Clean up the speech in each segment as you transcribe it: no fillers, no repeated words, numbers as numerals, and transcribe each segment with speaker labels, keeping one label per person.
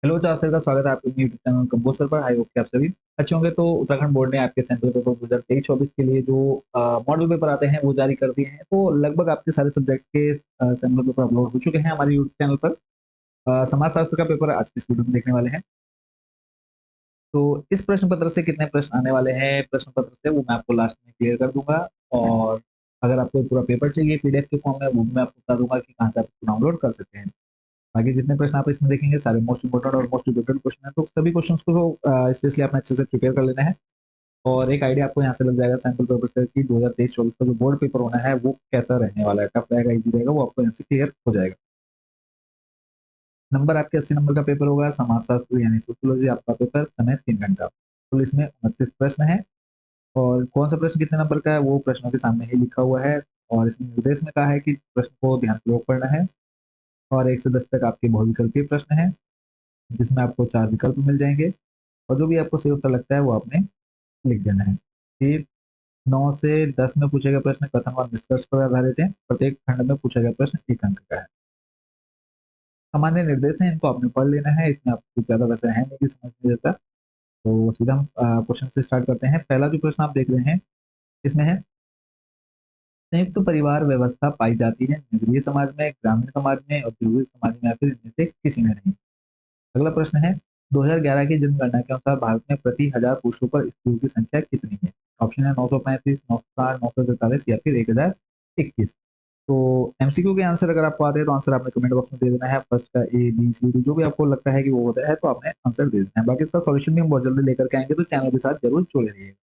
Speaker 1: Hello चाहते का स्वागत है आपके यूट्यूब चैनल कंपोस्टर पर। आई होप कि आप सभी अच्छे होंगे। तो उत्तराखंड बोर्ड ने आपके सेंट्रल पेपर 2023-24 के लिए जो मॉडल पेपर आते हैं वो जारी कर दिए हैं। तो लगभग आपके सारे सब्जेक्ट के सेंट्रल पेपर अपलोड हो चुके हैं हमारे यूट्यूब चैनल पर। समाजशास्त्र का पेपर आज की इस वीडियो में देखने वाले हैं। तो इस प्रश्न पत्र से कितने प्रश्न आने वाले हैं प्रश्न पत्र से वो मैं आपको लास्ट में क्लियर कर दूंगा। और अगर आपको पूरा पेपर चाहिए पीडीएफ के फॉर्म में वो भी मैं आपको बता दूंगा कि कहाँ से आप इसको डाउनलोड कर सकते हैं। बाकी जितने प्रश्न आप इसमें देखेंगे सारे मोस्ट इंपोर्टेंट और मोस्ट डिबेटेड क्वेश्चन है। तो सभी क्वेश्चंस को स्पेशली आपने अच्छे से प्रिपेयर कर लेना है। और एक आइडिया आपको यहाँ से लग जाएगा सैंपल पेपर से कि 2023-24 का जो बोर्ड पेपर होना है वो कैसा रहने वाला है, टफ रहेगा इजी रहेगा, वो आपको यहाँ से क्लियर हो जाएगा। नंबर आपके 80 नंबर का पेपर होगा, समाजशास्त्र यानी सोशियोलॉजी आपका पेपर, समय 3 घंटा। कुल इसमें 29 प्रश्न है। और कौन सा प्रश्न कितने नंबर का है वो प्रश्नों के सामने ही लिखा हुआ है। और इसमें निर्देश में कहा है कि प्रश्न को ध्यानपूर्वक पढ़ना है। और 1 से 10 तक आपके बहुविकल्पीय प्रश्न है जिसमें आपको 4 विकल्प मिल जाएंगे। और जो भी आपको सही उत्तर लगता है वो आपने लिख देना है। फिर 9 से 10 में पूछे गए प्रश्न कथन व निष्कर्ष पर आधारित है। प्रत्येक खंड में पूछा गया प्रश्न 1 अंक का है। सामान्य निर्देश है, इनको आपने पढ़ लेना है। इसमें आपको ज्यादा वैसे है नहीं कि समझ में आता। तो सीधा हम क्वेश्चन से स्टार्ट करते हैं। पहला जो प्रश्न आप देख रहे हैं इसमें है, संयुक्त परिवार व्यवस्था पाई जाती है नगरीय समाज में, ग्रामीण समाज में, औद्योगिक समाज में, या फिर इनमें से किसी में नहीं। अगला प्रश्न है, 2011 की जनगणना के अनुसार भारत में प्रति 1000 पुरुषों पर स्त्रियों की संख्या कितनी है? ऑप्शन है 935, 960, 943 या फिर 1021। तो एमसीक्यू के आंसर अगर आपको आते हैं तो आंसर आपने कमेंट बॉक्स में दे देना है। फर्स्ट का ए बी सी डी जो भी आपको लगता है कि वो होता है तो आपने आंसर दे देना है। बाकी इसका सॉल्यूशन भी हम बहुत जल्दी लेकर के आएंगे, तो चैनल के साथ जरूर जुड़े रहिएगा।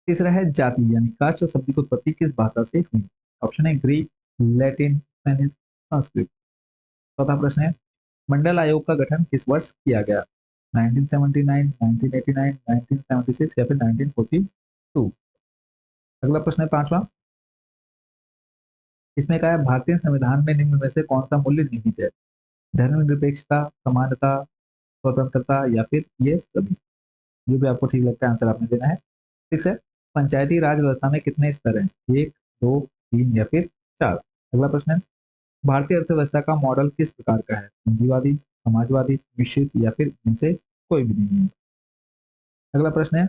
Speaker 1: तीसरा है जाति यानी कास्ट शब्द की उत्पत्ति किस भाषा से हुई? ऑप्शन है ग्रीक, लैटिन, स्पेनिश, संस्कृत। चौथा प्रश्न है, मंडल आयोग का गठन किस वर्ष किया गया? 1979, 1989, 1976 या फिर 1942। अगला प्रश्न है पांचवा, इसमें कहा है भारतीय संविधान में निम्न में से कौन सा मूल्य निहित है? धर्मनिरपेक्षता, समानता, स्वतंत्रता या फिर ये सभी। जो भी आपको ठीक लगता है आंसर आपने देना है। ठीक है। पंचायती राज व्यवस्था में कितने स्तर हैं? 1, 2, 3 या फिर 4। अगला प्रश्न है, भारतीय अर्थव्यवस्था का मॉडल किस प्रकार का है? पूंजीवादी, समाजवादी, मिश्रित या फिर इनसे कोई भी नहीं है। अगला प्रश्न है,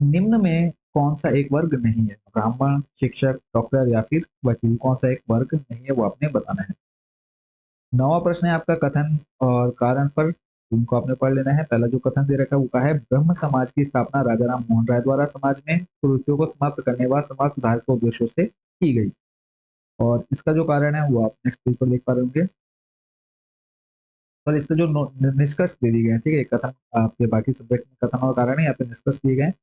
Speaker 1: निम्न में कौन सा एक वर्ग नहीं है? ब्राह्मण, शिक्षक, डॉक्टर या फिर वकील। कौन सा एक वर्ग नहीं है वो आपने बताना है। नौवा प्रश्न है आपका कथन और कारण पर, उनको आपने पढ़ लेना है। पहला जो कथन दे रखा है वो कहा है, ब्रह्म समाज की स्थापना राजा राम मोहन राय द्वारा समाज में कुरीतियों को समाप्त करने व समाज सुधार के उद्देश्यों से की गई। और इसका जो कारण है वो आप नेक्स्ट पेज पर देख पा रहे होंगे। और इसके जो निष्कर्ष दे दिए गए हैं, ठीक है, कथन आपके बाकी सब्जेक्ट में कथन और कारण है, यहाँ पे निष्कर्ष दिए गए हैं।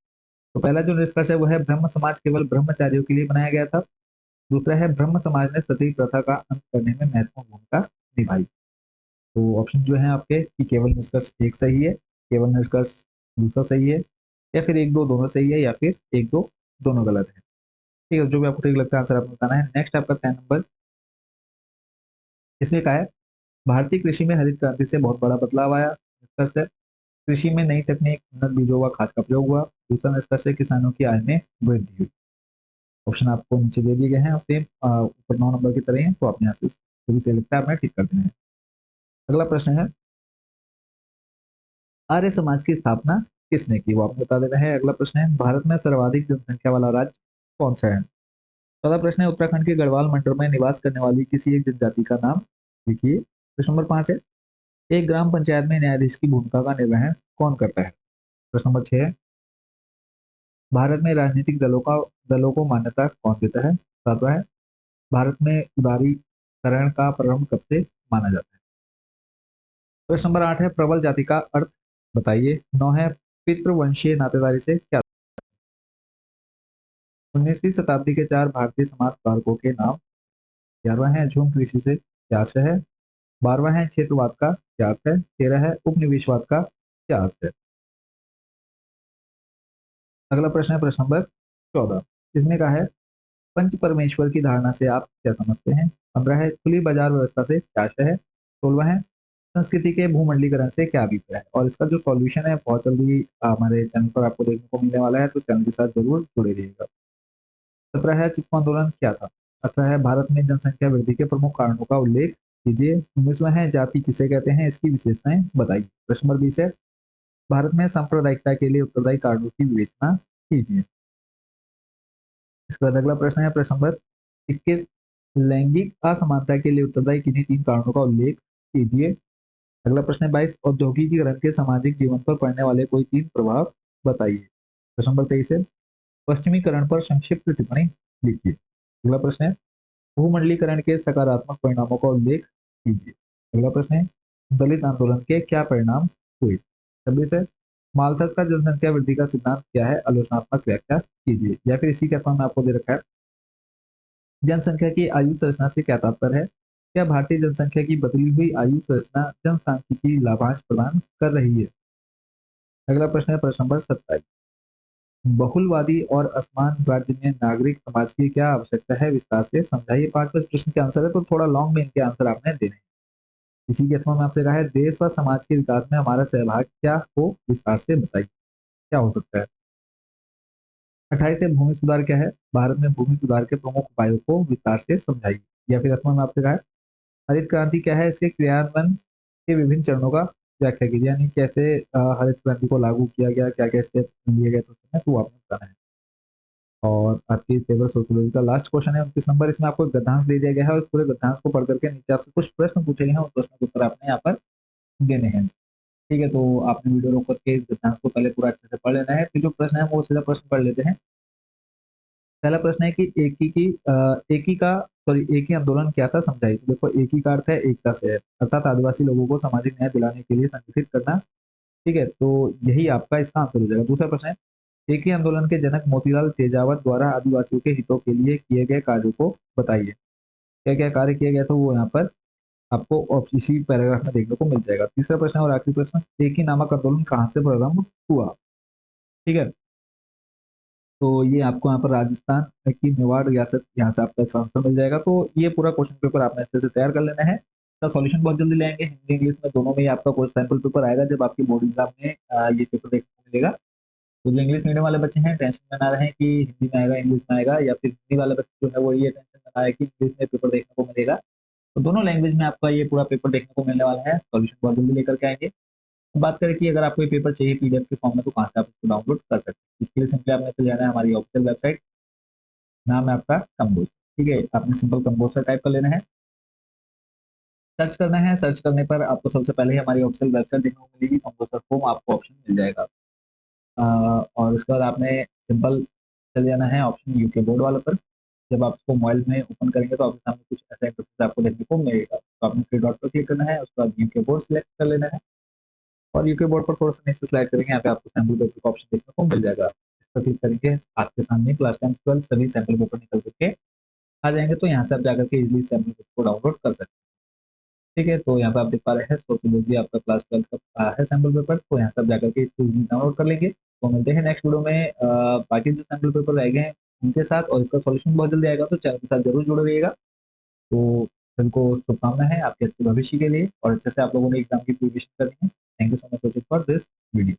Speaker 1: तो पहला जो निष्कर्ष है वो है, ब्रह्म समाज केवल ब्रह्मचारियों के लिए बनाया गया था। दूसरा है, ब्रह्म समाज ने सती प्रथा का अंत करने में महत्वपूर्ण भूमिका निभाई। तो ऑप्शन जो है आपके कि केवल निष्कर्ष एक सही है, केवल निष्कर्ष दूसरा सही है, या फिर एक दो दोनों सही है, या फिर एक दो दोनों गलत है। ठीक है, जो भी आपको ठीक लगता है आंसर आपको बताना है। नेक्स्ट आपका 10 नंबर, इसमें कहा है, भारतीय कृषि में हरित क्रांति से बहुत बड़ा बदलाव आया। निष्कर्ष है, कृषि में नई तकनीक, उन्नत बीजों व खाद का प्रयोग हुआ। दूसरा निष्कर्ष है, किसानों की आय में वृद्धि हुई। ऑप्शन आपको नीचे दे दिए गए हैं और सेम ऊपर 9 नंबर की तरह ही हैं, तो आप यहाँ से जो भी सही लगता है आपने ठीक कर देना है। अगला प्रश्न है, आर्य समाज की स्थापना किसने की? वो आपने बता देना है। अगला प्रश्न है, भारत में सर्वाधिक जनसंख्या वाला राज्य कौन सा है? चौथा प्रश्न है, उत्तराखंड के गढ़वाल मंडल में निवास करने वाली किसी एक जनजाति का नाम लिखिए। प्रश्न नंबर 5 है, एक ग्राम पंचायत में न्यायाधीश की भूमिका का निर्वहन कौन करता है? प्रश्न नंबर 6 है, भारत में राजनीतिक दलों को मान्यता कौन देता है? सातवां है, भारत में उदारीकरण का प्रारंभ कब से माना जाता है? प्रश्न नंबर 8 है, प्रबल जाति का अर्थ बताइए। 9 है, पितृवंशीय नातेदारी से क्या? 19वीं शताब्दी के 4 भारतीय समाज सुधारकों के नाम। 11वां है, झूम कृषि से क्या आशय है? 12वां है, क्षेत्रवाद का क्या अर्थ है? 13 है, उपनिवेशवाद का क्या अर्थ है? अगला प्रश्न है प्रश्न नंबर 14, इसमें कहा है, पंच परमेश्वर की धारणा से आप क्या समझते हैं? 15 है, खुली बाजार व्यवस्था से क्या आशय है? 16वां है, संस्कृति के भूमंडलीकरण से क्या अभिप्राय है? और इसका जो सॉल्यूशन है बहुत जल्दी हमारे चैनल पर आपको देखने को मिलने वाला है, तो चैनल के साथ जरूर जुड़े रहिएगा। 17 है, चिपको आंदोलन क्या था? 18 है, भारत में जनसंख्या वृद्धि के प्रमुख कारणों का उल्लेख कीजिए। 19वां है जाति किसे कहते हैं, इसकी विशेषताएं बताइए। प्रश्न नंबर 20 है भारत में सांप्रदायिकता के लिए उत्तरदायी कारणों की विवेचना कीजिए। इसके बाद अगला प्रश्न है प्रश्न नंबर 21, लैंगिक असमानता के लिए उत्तरदायी किन्हीं 3 कारणों का उल्लेख कीजिए। अगला प्रश्न है 22, औद्योगिकीकरण के सामाजिक जीवन पर पड़ने वाले कोई 3 प्रभाव बताइए। प्रश्न नंबर 23 है पश्चिमीकरण पर संक्षिप्त टिप्पणी लिखिए। अगला प्रश्न है भूमंडलीकरण के सकारात्मक परिणामों का उल्लेख कीजिए। अगला प्रश्न है दलित आंदोलन के क्या परिणाम हुए। 26 है माल्थस का जनसंख्या वृद्धि का सिद्धांत क्या है, आलोचनात्मक व्याख्या कीजिए। या फिर इसी के अथवा में आपको दे रखा है जनसंख्या की आयु संरचना से क्या तात्पर्य है, क्या भारतीय जनसंख्या की बदली हुई आयु संरचना जनसांख्यिकी लाभांश प्रदान कर रही है। अगला प्रश्न है प्रश्न नंबर 27, बहुलवादी और असमान राज्य में नागरिक समाज की क्या आवश्यकता है, विस्तार से समझाइए। 5 प्रश्न के आंसर है तो थोड़ा लॉन्ग में इनके आंसर आपने देने हैं। इसी के अथवा में आपसे कहा है देश व समाज के विकास में हमारा सहभाग क्या हो, विस्तार से बताइए क्या हो सकता है। 28 है भूमि सुधार क्या है, भारत में भूमि सुधार के प्रमुख उपायों को विस्तार से समझाइए। या फिर अथवा में आपसे कहा है हरित क्रांति क्या है, इसके क्रियान्वयन के विभिन्न चरणों का व्याख्या कीजिए। यानी कैसे हरित क्रांति को लागू किया गया, क्या क्या स्टेप लिए गए तो उसमें तो आपने बताना है। और आपकी पेपर सोशियोलॉजी का लास्ट क्वेश्चन है 29 नंबर, इसमें आपको एक गद्यांश दे दिया गया है और उस पूरे गद्यांश को पढ़ करके नीचे आपसे कुछ प्रश्न पूछे गए हैं, उन प्रश्नों के उत्तर आपने यहाँ पर देने हैं। ठीक है, तो आपने वीडियो रोक करके इस गद्यांश को पहले पूरा अच्छे से पढ़ लेना है, फिर जो प्रश्न है वो सीधा प्रश्न पढ़ लेते हैं। पहला प्रश्न है कि एकी का सॉरी एक ही आंदोलन क्या था समझाइए। तो देखो एक ही का अर्थ है एकता से है, अर्थात आदिवासी लोगों को सामाजिक न्याय दिलाने के लिए संगठित करना। ठीक है, तो यही आपका इसका आंसर हो जाएगा। दूसरा प्रश्न है एक ही आंदोलन के जनक मोतीलाल तेजावत द्वारा आदिवासियों के हितों के लिए किए गए कार्यों को बताइए। क्या क्या कार्य किया गया था वो यहाँ पर आपको इसी पैराग्राफ में देखने को मिल जाएगा। तीसरा प्रश्न और आखिरी प्रश्न एक ही नामक आंदोलन कहाँ से प्रारंभ हुआ। ठीक है, तो ये आपको यहाँ पर राजस्थान की मेवाड़ रियासत यहाँ से आपका इसका आंसर मिल जाएगा। तो ये पूरा क्वेश्चन पेपर आपने अच्छे से तैयार कर लेना है। इसका सॉल्यूशन बहुत जल्दी ले आएंगे, हिंदी इंग्लिश में दोनों में ही आपका कोर्स सैंपल पेपर आएगा जब आपकी बोर्ड एग्जाम में ये पेपर देखने को मिलेगा। तो जो इंग्लिश मीडियम वाले बच्चे हैं टेंशन में ना रहे कि हिंदी में आएगा इंग्लिश में आएगा, या फिर हिंदी वाले बच्चे जो है वो ये टेंशन में ना आए कि इंग्लिश में पेपर देखने को मिलेगा। तो दोनों लैंग्वेज में आपका ये पूरा पेपर देखने को मिलने वाला है, सॉल्यूशन बहुत जल्दी लेकर के आएंगे। अब बात करें कि अगर आपको ये पेपर चाहिए पीडीएफ के फॉर्म में तो कहाँ से आप इसको डाउनलोड कर सकते हैं। इसके लिए सिंपली आपने चले जाना है हमारी ऑफिशियल वेबसाइट, नाम है आपका कंपोज। ठीक है, आपने सिंपल कंपोजर टाइप कर लेना है, सर्च करना है। सर्च करने पर आपको सबसे पहले ही हमारी ऑफिशियल वेबसाइट देखने को मिलेगी, कंपोजर फॉर्म आपको ऑप्शन मिल जाएगा। और उसके बाद आपने सिंपल चल जाना है ऑप्शन यूके बोर्ड वाले पर। जब आप इसको मोबाइल में ओपन करेंगे तो आपके सामने कुछ ऐसा इंटरफेस आपको देखने को मिलेगा, तो आपने थ्री डॉट पर क्लिक करना है, उसके बाद यूके बोर्ड सेलेक्ट कर लेना है और यूके बोर्ड पर थोड़ा सा नीचे स्लाइड करेंगे, यहाँ पे आपको सैम्पल पेपर का ऑप्शन देखने को मिल जाएगा। इस पर क्लिक करेंगे आपके सामने क्लास 10 12 सभी सैम्पल पेपर निकल करके आ जाएंगे, तो यहाँ से आप जाकर के इजिली सैम्पल पेपर को डाउनलोड कर सकते हैं। ठीक है, तो यहाँ पे आप देख पा रहे हैं सोशियोलॉजी आपका क्लास 12 का है सैम्पल पेपर, तो यहाँ से आप जाकर के इसको इजिली डाउनलोड कर लेंगे। तो मिलते हैं नेक्स्ट वीडियो में बाकी जो सैम्पल पेपर रह गए हैं उनके साथ, और इसका सॉल्यूशन बहुत जल्दी आएगा, तो चैनल के साथ जरूर जुड़े रहिएगा। तो सभी को शुभकामना है आपके अच्छे भविष्य के लिए और अच्छे से आप लोगों ने एग्जाम की प्रिपरेशन करनी है। Thank you so much for this video.